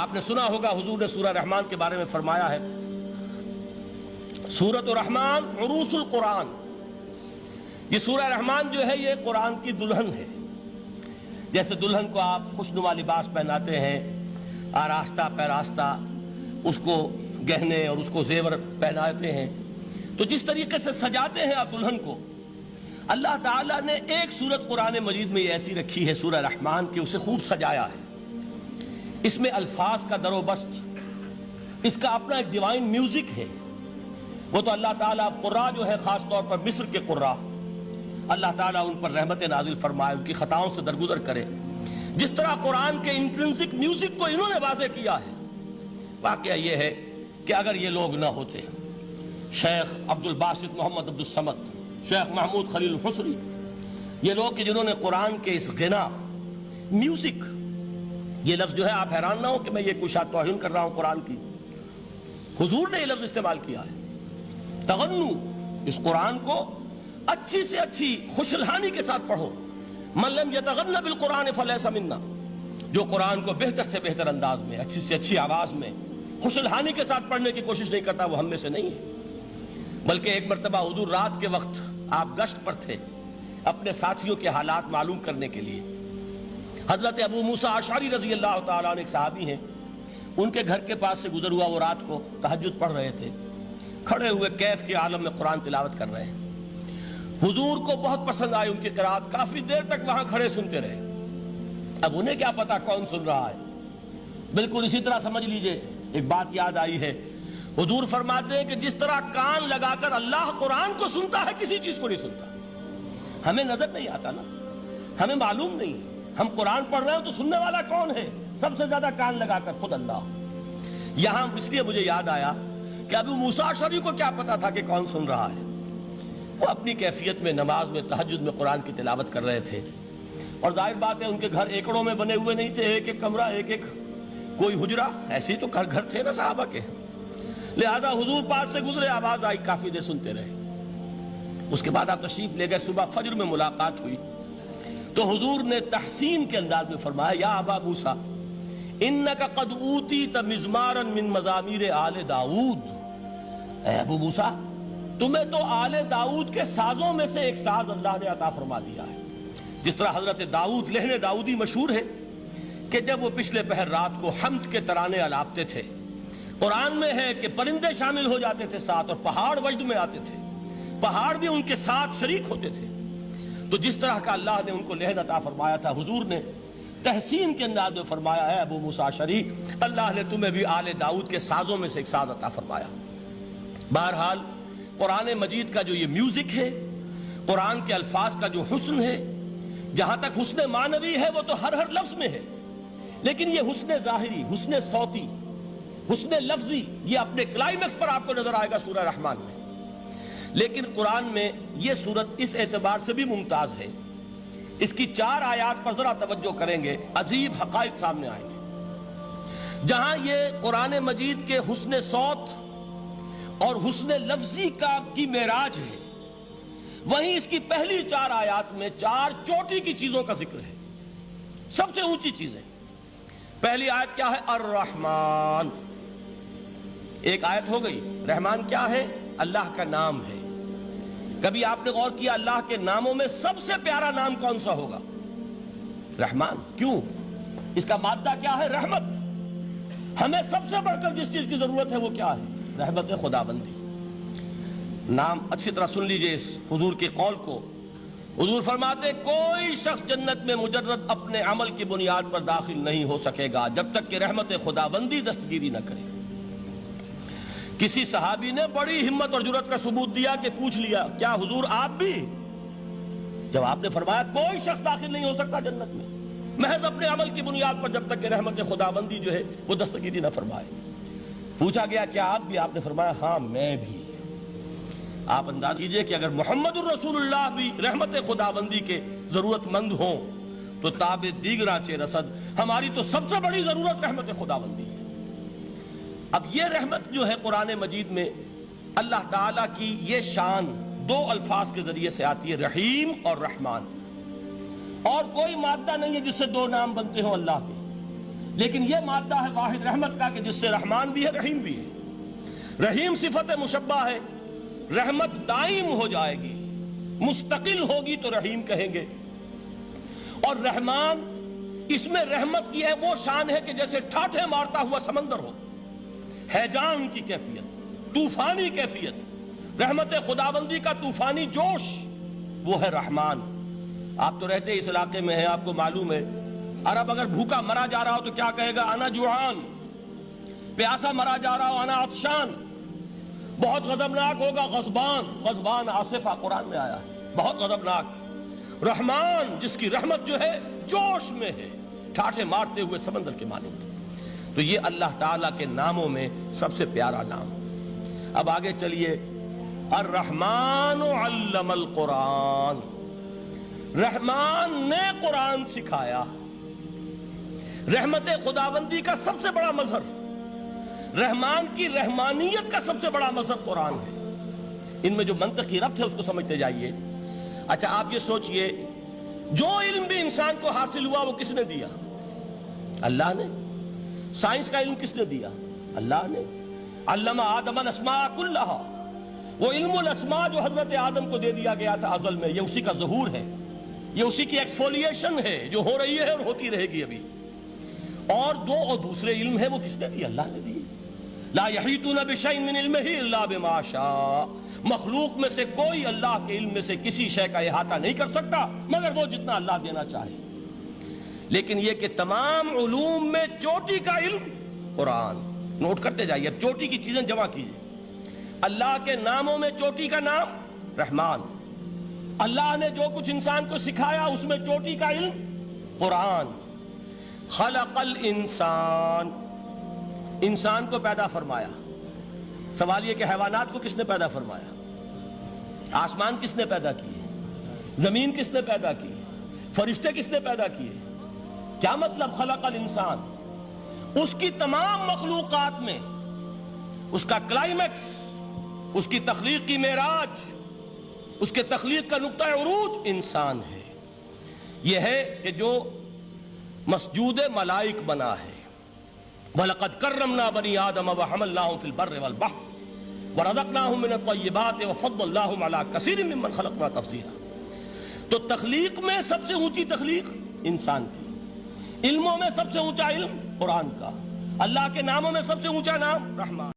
آپ نے سنا ہوگا حضور نے سورہ رحمان کے بارے میں فرمایا ہے، سورۃ الرحمن عروس القرآن. یہ سورہ رحمان جو ہے یہ قرآن کی دلہن ہے. جیسے دلہن کو آپ خوشنما لباس پہناتے ہیں، آراستہ پیراستہ اس کو گہنے اور اس کو زیور پہناتے ہیں، تو جس طریقے سے سجاتے ہیں آپ دلہن کو، اللہ تعالیٰ نے ایک سورت قرآن مجید میں یہ ایسی رکھی ہے سورہ رحمان کہ اسے خوب سجایا ہے. اس میں الفاظ کا در و بست، اس کا اپنا ایک ڈیوائن میوزک ہے. وہ تو اللہ تعالیٰ قراء جو ہے خاص طور پر مصر کے قراء، اللہ تعالیٰ ان پر رحمت نازل فرمائے، ان کی خطاؤں سے درگزر کرے. جس طرح قرآن کے انٹرنسک میوزک کو انہوں نے واضح کیا ہے. واقعہ یہ ہے کہ اگر یہ لوگ نہ ہوتے، شیخ عبد الباسط محمد عبد الصمد، شیخ محمود خلیل الحصری، یہ لوگ کہ جنہوں نے قرآن کے اس غنا میوزک، یہ لفظ جو ہے آپ حیران نہ ہو کہ میں یہ کوئی شاید توہین کر رہا ہوں قرآن کی، حضور نے یہ لفظ استعمال کیا ہے. تغنو، اس قرآن کو اچھی سے اچھی خوشلحانی کے ساتھ پڑھو. من لم یتغن بالقرآن فلیس منا، جو قرآن کو بہتر سے بہتر انداز میں، اچھی سے اچھی آواز میں، خوشلحانی کے ساتھ پڑھنے کی کوشش نہیں کرتا، وہ ہم میں سے نہیں ہے. بلکہ ایک مرتبہ حضور رات کے وقت آپ گشت پر تھے اپنے ساتھیوں کے حالات معلوم کرنے کے لیے. حضرت ابو موسیٰ اشعری رضی اللہ تعالیٰ عنہ ایک صحابی ہیں، ان کے گھر کے پاس سے گزر ہوا. وہ رات کو تہجد پڑھ رہے تھے، کھڑے ہوئے کیف کے عالم میں قرآن تلاوت کر رہے ہیں. حضور کو بہت پسند آئی ان کی قرات، کافی دیر تک وہاں کھڑے سنتے رہے. اب انہیں کیا پتا کون سن رہا ہے. بالکل اسی طرح سمجھ لیجئے ایک بات یاد آئی ہے. حضور فرماتے ہیں کہ جس طرح کان لگا کر اللہ قرآن کو سنتا ہے، کسی چیز کو نہیں سنتا. ہمیں نظر نہیں آتا نا، ہمیں معلوم نہیں. ہم قرآن پڑھ رہے ہیں تو سننے والا کون ہے؟ سب سے زیادہ کان لگا کر خود اللہ. یہاں اس لیے مجھے یاد آیا کہ ابو موسیٰ اشعری کو کیا پتا تھا کہ کون سن رہا ہے. وہ اپنی کیفیت میں نماز میں تہجد میں قرآن کی تلاوت کر رہے تھے. اور ظاہر بات ہے ان کے گھر ایکڑوں میں بنے ہوئے نہیں تھے، ایک ایک کمرہ، ایک ایک کوئی حجرہ، ایسے ہی تو گھر تھے نا صحابہ کے. لہذا حضور پاس سے گزرے، آواز آئی، کافی دیر سنتے رہے. اس کے بعد آپ تشریف لے گئے. صبح فجر میں ملاقات ہوئی تو حضور نے تحسین کے انداز میں فرمایا، یا ابا موسیٰ انک قد اوتیت مزمارا من مزامیر آل داؤد. اے ابو موسیٰ، تمہیں تو آل داؤد کے سازوں میں سے ایک ساز اللہ نے عطا فرما دیا ہے. جس طرح حضرت داؤد، لہن داؤدی مشہور ہے کہ جب وہ پچھلے پہر رات کو حمد کے ترانے الاپتے تھے، قرآن میں ہے کہ پرندے شامل ہو جاتے تھے ساتھ، اور پہاڑ وجد میں آتے تھے، پہاڑ بھی ان کے ساتھ شریک ہوتے تھے. تو جس طرح کا اللہ نے ان کو لہن عطا فرمایا تھا، حضور نے تحسین کے انداز میں فرمایا ہے ابو موسیٰ اشعری، اللہ نے تمہیں بھی آل داؤد کے سازوں میں سے ایک ساز عطا فرمایا. بہرحال قرآن مجید کا جو یہ میوزک ہے، قرآن کے الفاظ کا جو حسن ہے، جہاں تک حسن معنوی ہے وہ تو ہر لفظ میں ہے، لیکن یہ حسن ظاہری، حسن صوتی، حسن لفظی، یہ اپنے کلائمیکس پر آپ کو نظر آئے گا سورہ رحمان میں. لیکن قرآن میں یہ سورت اس اعتبار سے بھی ممتاز ہے، اس کی 4 آیات پر ذرا توجہ کریں گے، عجیب حقائق سامنے آئیں گے. جہاں یہ قرآن مجید کے حسن صوت اور حسن لفظی کی معراج ہے، وہیں اس کی پہلی 4 آیات میں 4 چوٹی کی چیزوں کا ذکر ہے، سب سے اونچی چیزیں. پہلی آیت کیا ہے؟ الرحمن. ایک آیت ہو گئی. رحمان کیا ہے؟ اللہ کا نام ہے. کبھی آپ نے غور کیا اللہ کے ناموں میں سب سے پیارا نام کون سا ہوگا؟ رحمان. کیوں؟ اس کا مادہ کیا ہے؟ رحمت. ہمیں سب سے بڑھ کر جس چیز کی ضرورت ہے وہ کیا ہے؟ رحمت خداوندی. نام اچھی طرح سن لیجئے اس حضور کے قول کو. حضور فرماتے کوئی شخص جنت میں مجرد اپنے عمل کی بنیاد پر داخل نہیں ہو سکے گا جب تک کہ رحمت خداوندی دستگیری نہ کرے. کسی صحابی نے بڑی ہمت اور جرأت کا ثبوت دیا کہ پوچھ لیا، کیا حضور آپ بھی؟ جب آپ نے فرمایا کوئی شخص داخل نہیں ہو سکتا جنت میں محض اپنے عمل کی بنیاد پر جب تک کہ رحمت خداوندی جو ہے وہ دستگیری نہ فرمائے. پوچھا گیا کیا آپ بھی؟ آپ نے فرمایا ہاں میں بھی. آپ انداز کیجئے کہ اگر محمد الرسول اللہ بھی رحمت خداوندی کے ضرورت مند ہوں تو تاب دیگراں چہ رسد، ہماری تو سب سے بڑی ضرورت رحمت خداوندی ہے. اب یہ رحمت جو ہے قرآن مجید میں اللہ تعالیٰ کی یہ شان 2 الفاظ کے ذریعے سے آتی ہے، رحیم اور رحمان. اور کوئی مادہ نہیں ہے جس سے 2 نام بنتے ہوں اللہ کے. لیکن یہ مادہ ہے واحد رحمت کا کہ جس سے رحمان بھی ہے رحیم بھی ہے۔ رحیم صفت مشبہ ہے، رحمت دائم ہو جائے گی، مستقل ہوگی تو رحیم کہیں گے، اور رحمان اس میں رحمت کی ہے وہ شان ہے کہ جیسے ٹھاٹھے مارتا ہوا سمندر ہو، ہیجان کی کیفیت، طوفانی کیفیت، رحمت خداوندی کا طوفانی جوش، وہ ہے رحمان۔ آپ تو رہتے اس علاقے میں ہیں، آپ کو معلوم ہے عرب اگر بھوکا مرا جا رہا ہو تو کیا کہے گا؟ انا جوعان۔ پیاسا مرا جا رہا ہو انا عطشان۔ بہت غضبناک ہوگا غضبان، غضبان آصفہ قرآن میں آیا ہے، بہت غضبناک۔ رحمان جس کی رحمت جو ہے جوش میں ہے، ٹھاٹھے مارتے ہوئے سمندر کے مانند۔ تو یہ اللہ تعالیٰ کے ناموں میں سب سے پیارا نام۔ اب آگے چلیے، الرحمن علم القرآن، رحمان نے قرآن سکھایا۔ رحمت خداوندی کا سب سے بڑا مظہر، رحمان کی رحمانیت کا سب سے بڑا مظہر قرآن ہے۔ ان میں جو منطقی ربط ہے اس کو سمجھتے جائیے۔ اچھا آپ یہ سوچئے، جو علم بھی انسان کو حاصل ہوا وہ کس نے دیا؟ اللہ نے۔ سائنس کا علم کس نے دیا؟ اللہ نے۔ علم آدم الاسماء کلہا، وہ علم الاسماء جو حضرت آدم کو دے دیا گیا تھا ازل میں، یہ اسی کا ظہور ہے، یہ اسی کی ایکسفولیشن ہے جو ہو رہی ہے اور ہوتی رہے گی ابھی۔ اور دوسرے علم ہے وہ کس نے دی؟ اللہ نے دی۔ لا یحیطون بشیء من علمہ الا بما شاء، مخلوق میں سے کوئی اللہ کے علم میں سے کسی شے کا احاطہ نہیں کر سکتا مگر وہ جتنا اللہ دینا چاہے۔ لیکن یہ کہ تمام علوم میں چوٹی کا علم قرآن۔ نوٹ کرتے جائیے، اب چوٹی کی چیزیں جمع کیجیے۔ اللہ کے ناموں میں چوٹی کا نام رحمان، اللہ نے جو کچھ انسان کو سکھایا اس میں چوٹی کا علم قرآن۔ خلق الانسان، انسان کو پیدا فرمایا۔ سوال یہ کہ حیوانات کو کس نے پیدا فرمایا؟ آسمان کس نے پیدا کیے؟ زمین کس نے پیدا کی؟ فرشتے کس نے پیدا کیے؟ کیا مطلب خلق الانسان؟ اس کی تمام مخلوقات میں اس کا کلائمیکس، اس کی تخلیق کی معراج، اس کے تخلیق کا نقطہ عروج انسان ہے۔ یہ ہے کہ جو مسجود ملائک بنا ہے۔ وَلَقَدْ كَرَّمْنَا بَنِي آدَمَ وَحَمَلْنَاهُمْ فِي الْبَرِّ وَالْبَحْرِ وَرَزَقْنَاهُمْ مِنَ الطَّيِّبَاتِ وَفَضَّلْنَاهُمْ عَلَى كَثِيرٍ مِّمَّنْ خَلَقْنَا تَفْضِيلًا۔ تو تخلیق میں سب سے اونچی تخلیق انسان کی، علموں میں سب سے اونچا علم قرآن کا، اللہ کے ناموں میں سب سے اونچا نام رحمان۔